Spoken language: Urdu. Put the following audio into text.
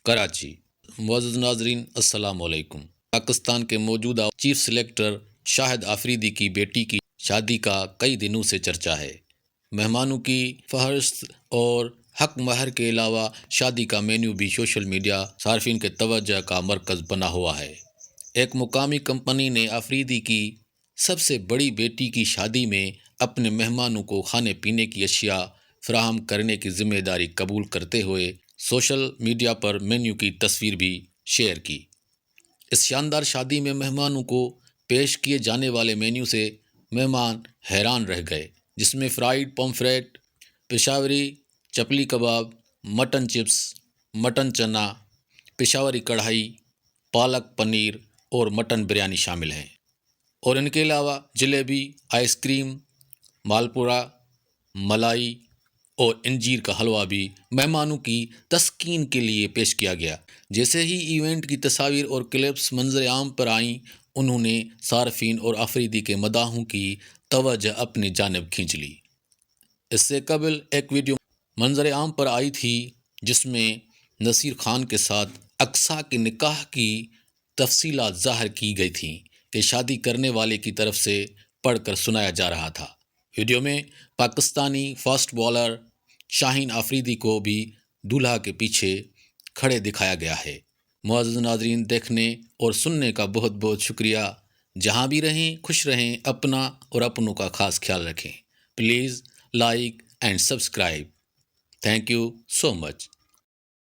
کراچی۔ معزز ناظرین السلام علیکم۔ پاکستان کے موجودہ چیف سلیکٹر شاہد آفریدی کی بیٹی کی شادی کا کئی دنوں سے چرچا ہے۔ مہمانوں کی فہرست اور حق مہر کے علاوہ شادی کا مینیو بھی سوشل میڈیا صارفین کے توجہ کا مرکز بنا ہوا ہے۔ ایک مقامی کمپنی نے آفریدی کی سب سے بڑی بیٹی کی شادی میں اپنے مہمانوں کو کھانے پینے کی اشیاء فراہم کرنے کی ذمہ داری قبول کرتے ہوئے سوشل میڈیا پر مینیو کی تصویر بھی شیئر کی۔ اس شاندار شادی میں مہمانوں کو پیش کیے جانے والے مینیو سے مہمان حیران رہ گئے، جس میں فرائیڈ پومفریٹ، پشاوری چپلی کباب، مٹن چپس، مٹن چنا، پشاوری کڑھائی، پالک پنیر اور مٹن بریانی شامل ہیں، اور ان کے علاوہ جلیبی، آئس کریم، مالپورا، ملائی اور انجیر کا حلوہ بھی مہمانوں کی تسکین کے لیے پیش کیا گیا۔ جیسے ہی ایونٹ کی تصاویر اور کلپس منظر عام پر آئیں، انہوں نے صارفین اور آفریدی کے مداحوں کی توجہ اپنی جانب کھینچ لی۔ اس سے قبل ایک ویڈیو منظر عام پر آئی تھی جس میں نصیر خان کے ساتھ اقصیٰ کے نکاح کی تفصیلات ظاہر کی گئی تھیں کہ شادی کرنے والے کی طرف سے پڑھ کر سنایا جا رہا تھا۔ ویڈیو میں پاکستانی فاسٹ بالر شاہین آفریدی کو بھی دولہا کے پیچھے کھڑے دکھایا گیا ہے۔ معزز ناظرین، دیکھنے اور سننے کا بہت بہت شکریہ۔ جہاں بھی رہیں خوش رہیں، اپنا اور اپنوں کا خاص خیال رکھیں۔ Please like and subscribe. Thank you so much.